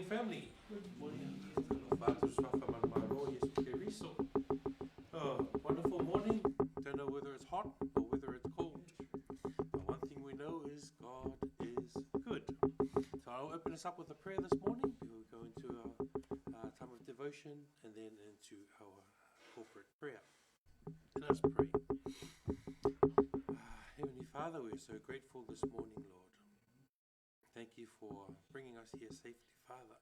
family. Good morning. Oh, wonderful morning. Don't know whether it's hot or whether it's cold. But one thing we know is God is good. So I'll open us up with a prayer this morning. We'll go into our time of devotion and then into our corporate prayer. Let us pray. Heavenly Father, we're so grateful this morning, Lord. Thank you for bringing us here safely, Father,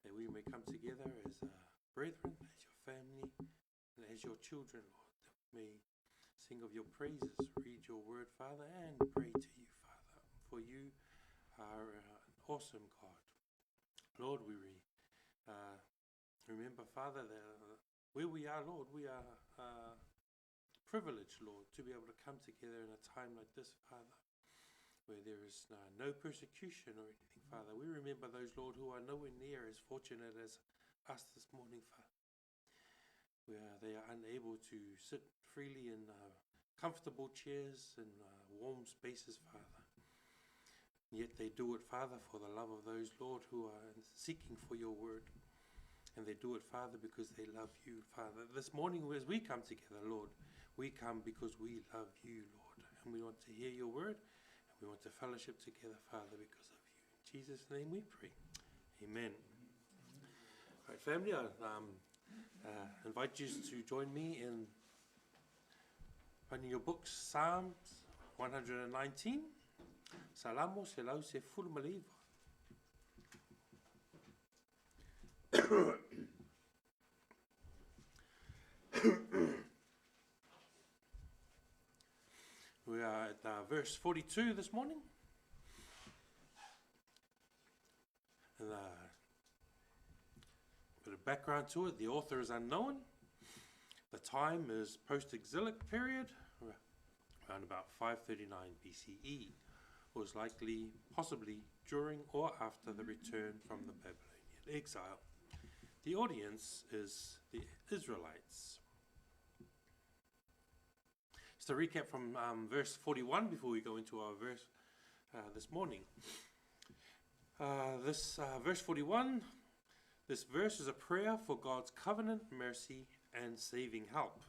that we may come together as brethren, as your family, and as your children, Lord, that we may sing of your praises, read your word, Father, and pray to you, Father, for you are an awesome God. Lord, we remember, Father, that where we are, Lord, we are privileged, Lord, to be able to come together in a time like this, Father, where there is no persecution or anything, Father. We remember those, Lord, who are nowhere near as fortunate as us this morning, Father, where they are unable to sit freely in comfortable chairs and warm spaces, Father. Yet they do it, Father, for the love of those, Lord, who are seeking for your word. And they do it, Father, because they love you, Father. This morning, as we come together, Lord, we come because we love you, Lord. And we want to hear your word. We want to fellowship together, Father, because of you. In Jesus' name we pray. Amen. All right, family, I invite you to join me in finding your books, Psalms 119. Salamo se lau se fulmaliva. We are at verse 42 this morning. And a bit of background to it. The author is unknown. The time is post-exilic period, around about 539 BCE. It was likely, possibly, during or after the return from the Babylonian exile. The audience is the Israelites. To recap from verse 41 before we go into our verse this morning. Verse 41, this verse is a prayer for God's covenant mercy and saving help.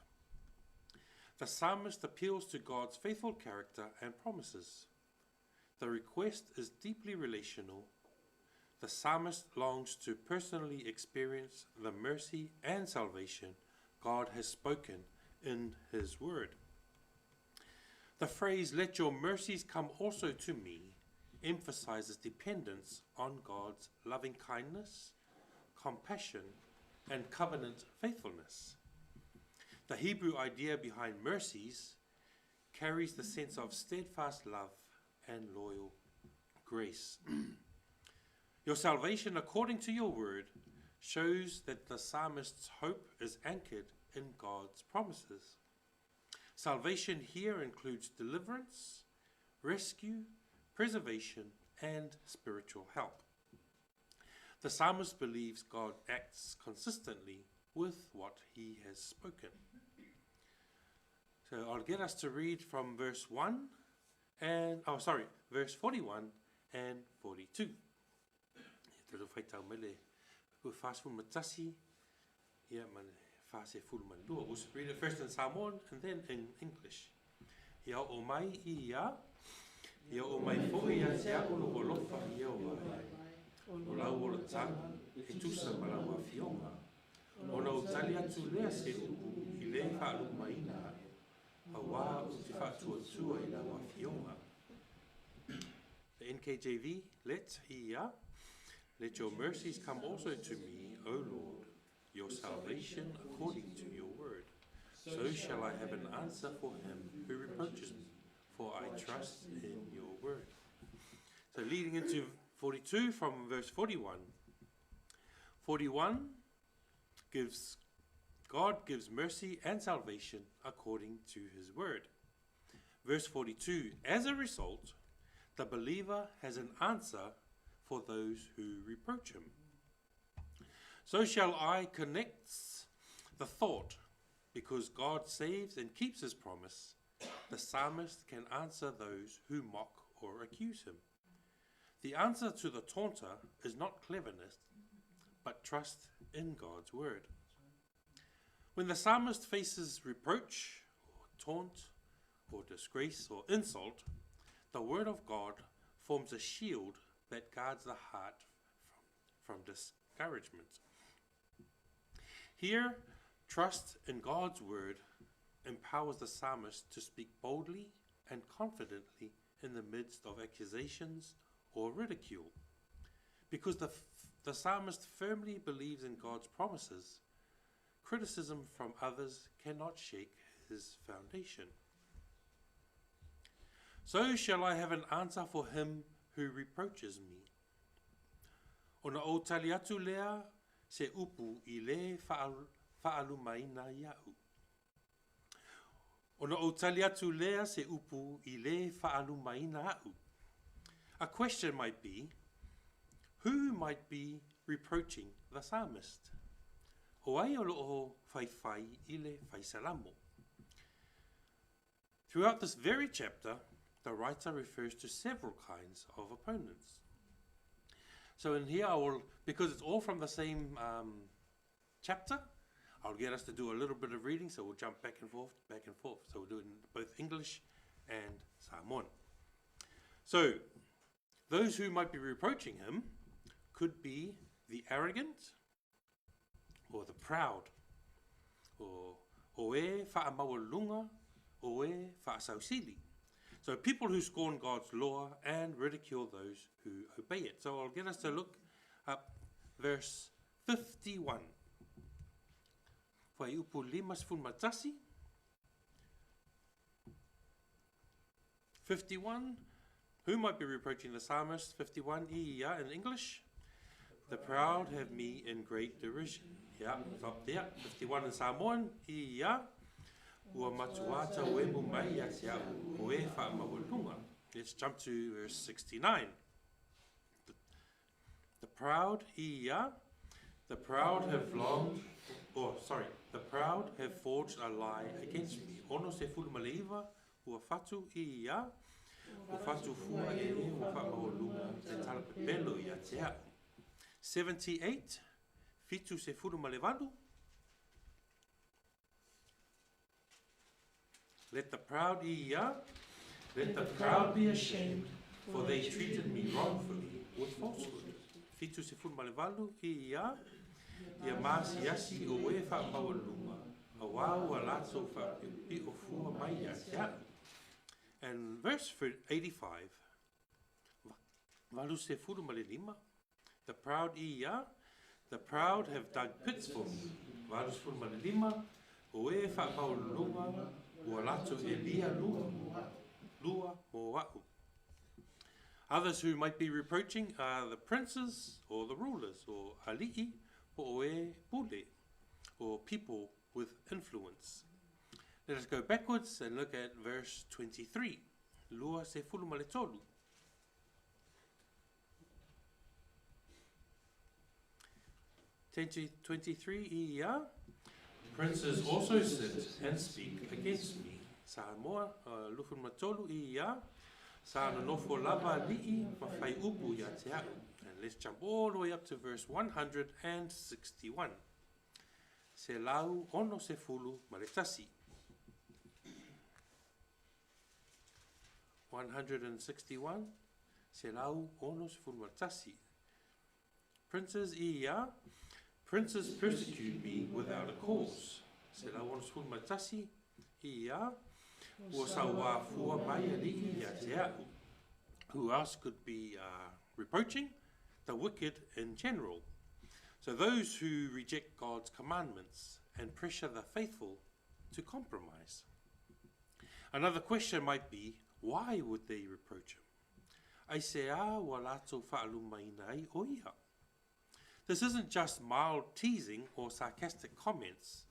The psalmist appeals to God's faithful character and promises. The request is deeply relational. The psalmist longs to personally experience the mercy and salvation God has spoken in his word. The phrase, "Let your mercies come also to me," emphasizes dependence on God's loving kindness, compassion, and covenant faithfulness. The Hebrew idea behind mercies carries the sense of steadfast love and loyal grace. Your salvation, according to your word, shows that the psalmist's hope is anchored in God's promises. Salvation here includes deliverance, rescue, preservation, and spiritual help. The psalmist believes God acts consistently with what he has spoken. So I'll get us to read from verse 41 and 42. We'll read it first in Samoan and then in English. Ia o mai I ia, ia o mai fo ia te apolo o lofa I o mai. O lau o le tanga, e tusa malawa fionga. O na utali atu lea se upu I le whaalu maina. A wā o te whaatua tua I lawa fionga. The NKJV, let your mercies come also to me, O Lord. Your salvation according to your word. So shall I have an answer for him who reproaches me, for I trust in your word. So leading into 42 from verse 41. 41 God gives mercy and salvation according to his word. Verse 42, as a result, the believer has an answer for those who reproach him. So shall I connects the thought, because God saves and keeps his promise, the psalmist can answer those who mock or accuse him. The answer to the taunter is not cleverness, but trust in God's word. When the psalmist faces reproach, or taunt, or disgrace, or insult, the word of God forms a shield that guards the heart from discouragement. Here, trust in God's word empowers the psalmist to speak boldly and confidently in the midst of accusations or ridicule. Because the psalmist firmly believes in God's promises, criticism from others cannot shake his foundation. So shall I have an answer for him who reproaches me. Ona o tali atu lea se upu I le whaalumaina iau. Ona o tali atu lea se upu I le whaalumaina au. A question might be, who might be reproaching the psalmist? O ai o loo whaiwhai I le whaisalamo. Throughout this very chapter, the writer refers to several kinds of opponents. So in here, because it's all from the same chapter, I'll get us to do a little bit of reading, so we'll jump back and forth. So we'll do it in both English and Samoan. So, those who might be reproaching him could be the arrogant, or the proud, or e whaamawalunga, o e whaasausili. So people who scorn God's law and ridicule those who obey it. So I'll get us to look up verse 51. Whai upu limas fulmatasi. 51. Who might be reproaching the psalmist? 51. Iya in English. The proud have me in great derision. Yeah, up there. 51 in Samoan. Iya. Let's jump to verse 69. The proud, the proud have forged a lie against me. Ono se fulu maleiva, ua fatu ua fatu fua ua whaamawalunga, te talapepelo ia te au. 78, fitu se fulu malevalu. Let the proud be ashamed, for they treated me wrongfully with falsehood. Fitu se fulu malevalu ia masi yasi o e whaamawalunga, a wau a lato whapipi o fua mai ia te au. And verse 85, valu se fulu malelima, the proud have dug pits for me. Valu se fulu malelima, o e whaamawalunga, Others who might be reproaching are the princes or the rulers, or ali'i, or e pule, or people with influence. Let us go backwards and look at verse 23. Lua se fulu maletolu. 23 ia. Princes also sit and speak against me. Samoa lufun matolu ia. Sa nofo lava li'i mawhai upu ia te au. And let's jump all the way up to verse 161. Se lau ono se fulu maletasi. 161. Se lau ono se fulu maletasi. Princes ia. Princes persecute me without a cause. Se lau ono se fulu maletasi ia. Who else could be reproaching? The wicked in general. So those who reject God's commandments and pressure the faithful to compromise. Another question might be, why would they reproach him? This isn't just mild teasing or sarcastic comments.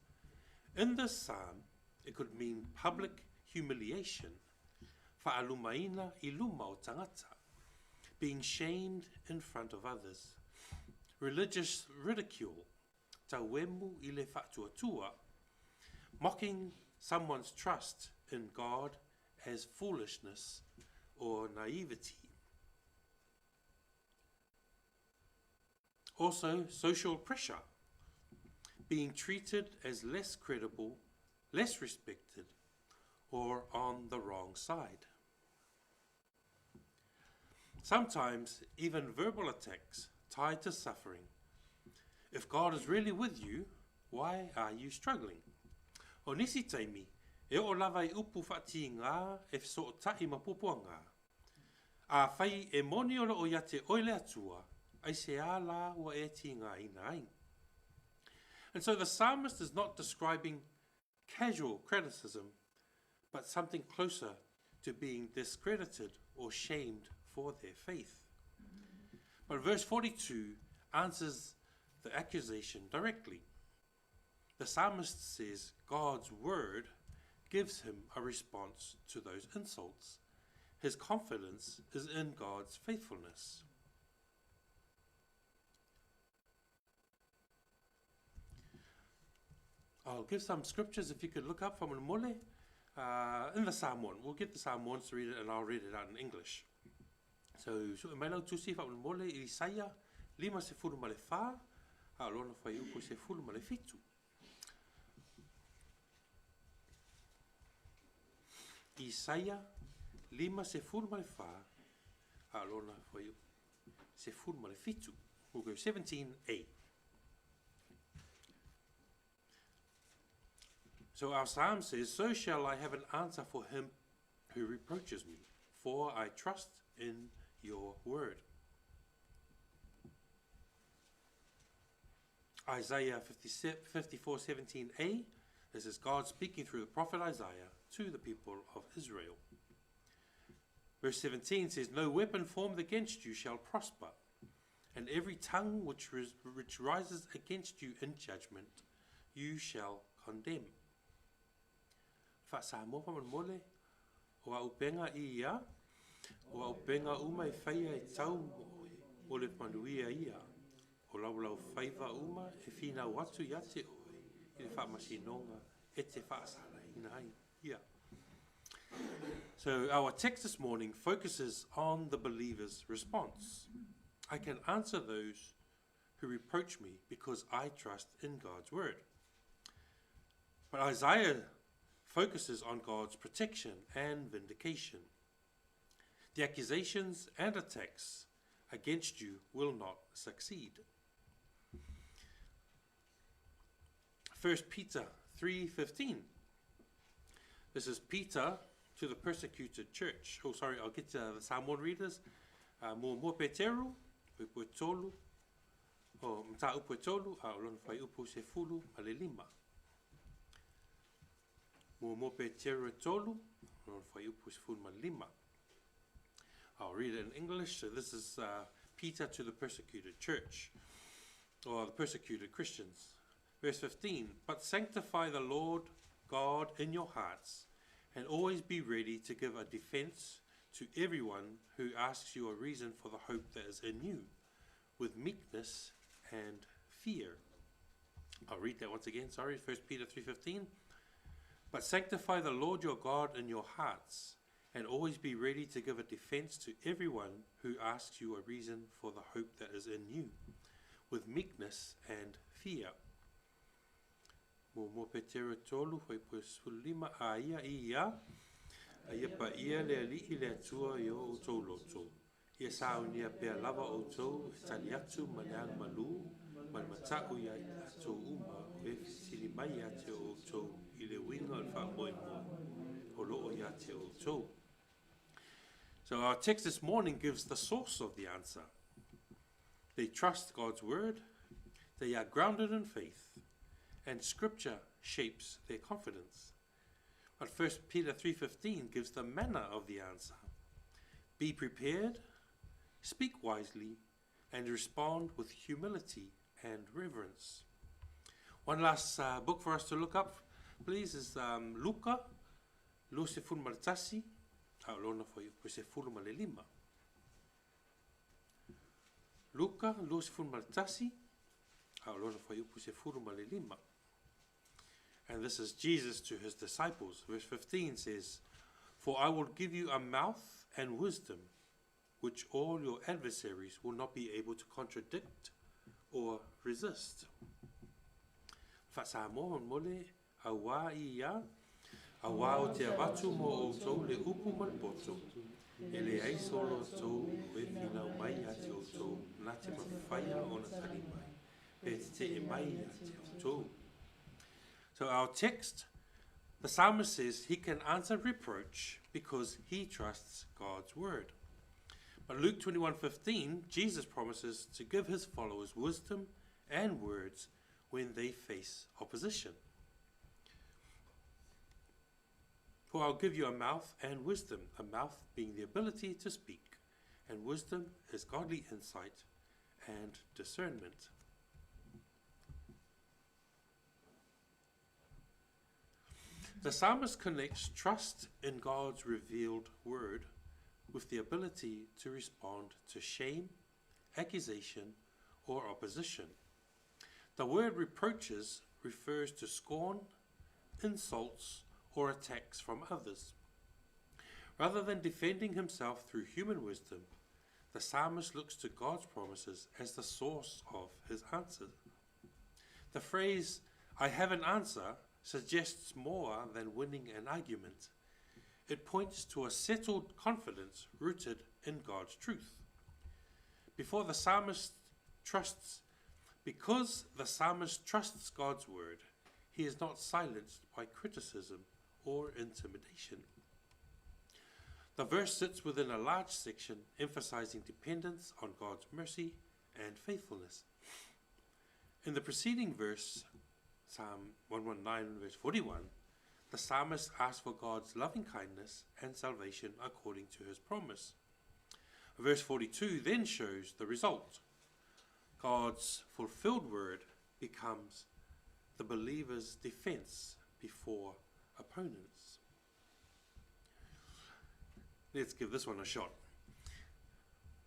In this psalm, it could mean public humiliation, fa'alumaina iluma o tangata, being shamed in front of others, religious ridicule, tauemu ile fa'tuatua, mocking someone's trust in God as foolishness or naivety. Also, social pressure, being treated as less credible, less respected, or on the wrong side. Sometimes even verbal attacks tied to suffering. If God is really with you, why are you struggling? O nisi taimi, e o lava I upu whati ngā e so o tai mapupua ngā. A whai e moni o ia te oile atua, ai se a la wa e ti ngā ina ai. And so the psalmist is not describing casual criticism, but something closer to being discredited or shamed for their faith. But verse 42 answers the accusation directly. The psalmist says God's word gives him a response to those insults. His confidence is in God's faithfulness. I'll give some scriptures if you could look up from Mole in the Samoan. We'll get the Samoans to read it and I'll read it out in English. So, mai lau tusi from Mole Isaiah 5:4, alona whai upo 4:5. Isaiah 5:4, alona whai upo 4:5. We'll go 17a. So our psalm says, "So shall I have an answer for him who reproaches me, for I trust in your word." Isaiah 54:17a, this is God speaking through the prophet Isaiah to the people of Israel. Verse 17 says, "No weapon formed against you shall prosper, and every tongue which rises against you in judgment, you shall condemn." Whaasamoa whamanmole, o au penga I ia, o au penga uma whaia tau o le manuia ia, o lau whaiva uma whina watu ia te oe, I le whaamasinonga e te whaasara ina hai ia. So our text this morning focuses on the believer's response. I can answer those who reproach me because I trust in God's word. But Isaiah focuses on God's protection and vindication. The accusations and attacks against you will not succeed. 1 Peter 3:15. This is Peter to the persecuted church. Oh, sorry, I'll get to the Samoan readers. Mo Peteru, upu tolu, o mta upu tolu, a olon whai upu se fulu, a le lima. Mo Peteru tolu, olon whai upu se fulu ma lima. I'll read it in English. So this is Peter to the persecuted church, or the persecuted Christians. Verse 15, "But sanctify the Lord God in your hearts, and always be ready to give a defense to everyone who asks you a reason for the hope that is in you, with meekness and fear." I'll read that once again, sorry, 1 Peter 3:15. "But sanctify the Lord your God in your hearts, and always be ready to give a defense to everyone who asks you a reason for the hope that is in you, with meekness and fear." Mo Peteru tolu hoi pues lima aia ia pa ia le li le tua yo o toloto. Ia saunia pe lava o to taliatu manang malu man matau ia to uma e sili mai ate o to ile winga al fa moi o lo ia te o to. So our text this morning gives the source of the answer. They trust God's word, they are grounded in faith, and scripture shapes their confidence. But 1 Peter 3:15 gives the manner of the answer. Be prepared, speak wisely, and respond with humility and reverence. One last book for us to look up, please, is Luka, lo se fulu malatasi, lona foi se fulu malelima. Luka, lo se fulu malatasi, lona foi se fulu malelima. And this is Jesus to his disciples. Verse 15 says, "For I will give you a mouth and wisdom, which all your adversaries will not be able to contradict or resist. Whaasamoa mole a wā I ia, a wā o te avatu mo o tau le upu malpoto, e le aisolo tau e whina mai a te o tau, nā te mawhaia o na tari mai, pe te e mai a te o tau. So our text, the psalmist says he can answer reproach because he trusts God's word. But Luke 21:15, Jesus promises to give his followers wisdom and words when they face opposition. For I'll give you a mouth and wisdom, a mouth being the ability to speak, and wisdom is godly insight and discernment. The psalmist connects trust in God's revealed word with the ability to respond to shame, accusation, or opposition. The word reproaches refers to scorn, insults, or attacks from others. Rather than defending himself through human wisdom, the psalmist looks to God's promises as the source of his answers. The phrase, "I have an answer," suggests more than winning an argument. It points to a settled confidence rooted in God's truth. Because the psalmist trusts God's word, he is not silenced by criticism or intimidation. The verse sits within a large section emphasizing dependence on God's mercy and faithfulness. In the preceding verse, Psalm 119, verse 41, the psalmist asks for God's loving kindness and salvation according to his promise. Verse 42 then shows the result. God's fulfilled word becomes the believer's defense before opponents. Let's give this one a shot.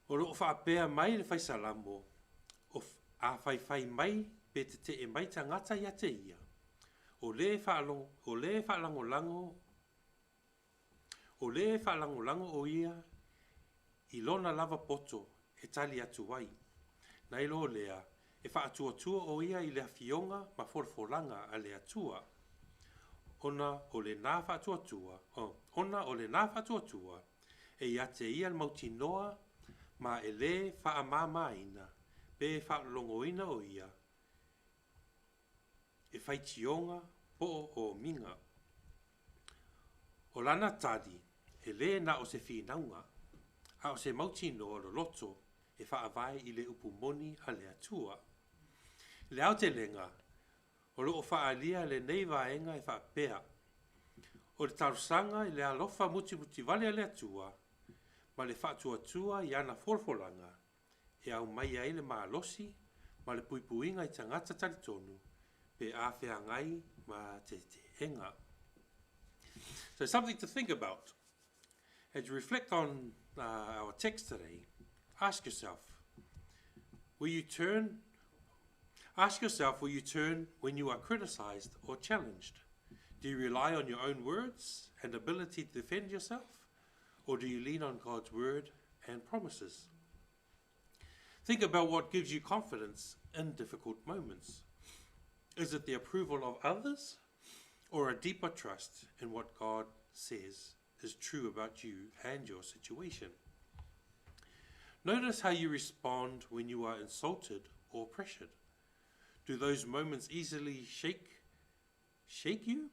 O loo whaapea mai le whaisalamo, o a whai mai pe te e mai tangata ia te ia. O le whaalango o ia, I lona lava poto e tali atu wai. Nei lo lea, e whaatua o ia I le awhionga ma forfolanga a le atua. Ona o le nā whaatuatua, e ia te ia mauti noa, ma e le whaamamaina, pe whaalongoina o ia, e whaitionga po o minga. O lana tadi, e le na o se whinaunga, a o se mauti noa lo loto, e whaavai I le upumoni a le atua. Le au te lenga, o loo whaalia le nei vaenga e whaapea. O le tarusanga I le alofa muti vale a le atua, ma le whaatuatua I ana forfolanga, e au mai ai le maalosi, ma le puipuinga I tangata talitonu, pe a whiangai ma te enga. So something to think about. As you reflect on our text today, ask yourself, will you turn when you are criticized or challenged? Do you rely on your own words and ability to defend yourself? Or do you lean on God's word and promises? Think about what gives you confidence in difficult moments. Is it the approval of others or a deeper trust in what God says is true about you and your situation? Notice how you respond when you are insulted or pressured. Do those moments easily shake you?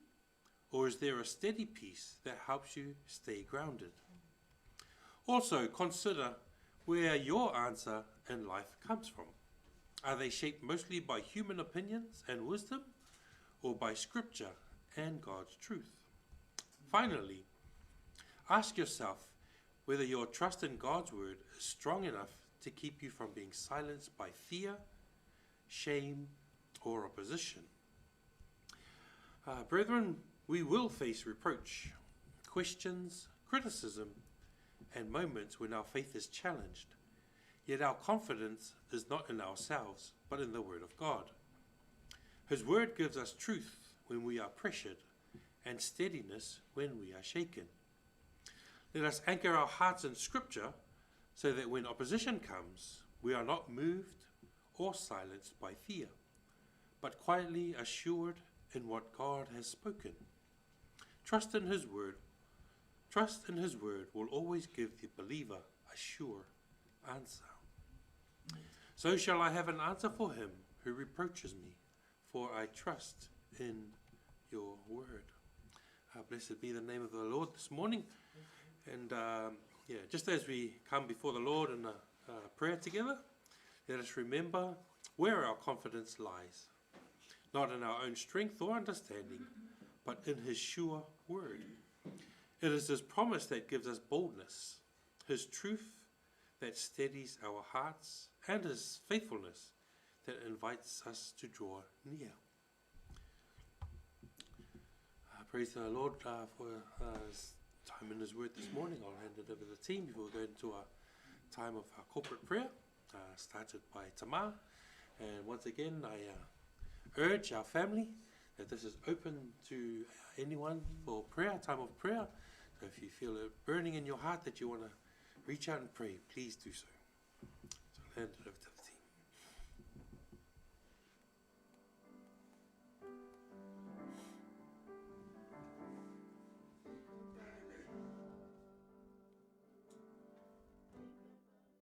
Or is there a steady peace that helps you stay grounded? Also, consider where your answer in life comes from. Are they shaped mostly by human opinions and wisdom, or by scripture and God's truth? Finally, ask yourself whether your trust in God's word is strong enough to keep you from being silenced by fear, shame, or opposition. Brethren, we will face reproach, questions, criticism, and moments when our faith is challenged. Yet our confidence is not in ourselves, but in the Word of God. His Word gives us truth when we are pressured and steadiness when we are shaken. Let us anchor our hearts in Scripture so that when opposition comes, we are not moved or silenced by fear, but quietly assured in what God has spoken. Trust in His word. Trust in His word will always give the believer a sure answer. So shall I have an answer for him who reproaches me, for I trust in your word. Blessed be the name of the Lord this morning. And just as we come before the Lord in a prayer together, let us remember where our confidence lies. Not in our own strength or understanding, but in His sure word. It is His promise that gives us boldness, His truth that steadies our hearts, and His faithfulness that invites us to draw near. Praise the Lord for His time in His word this morning. I'll hand it over to the team before we go into our time of our corporate prayer, started by Tamar. And once again, I urge our family that this is open to anyone for prayer, time of prayer. So if you feel it burning in your heart that you want to reach out and pray, please do so. So I'll hand it over to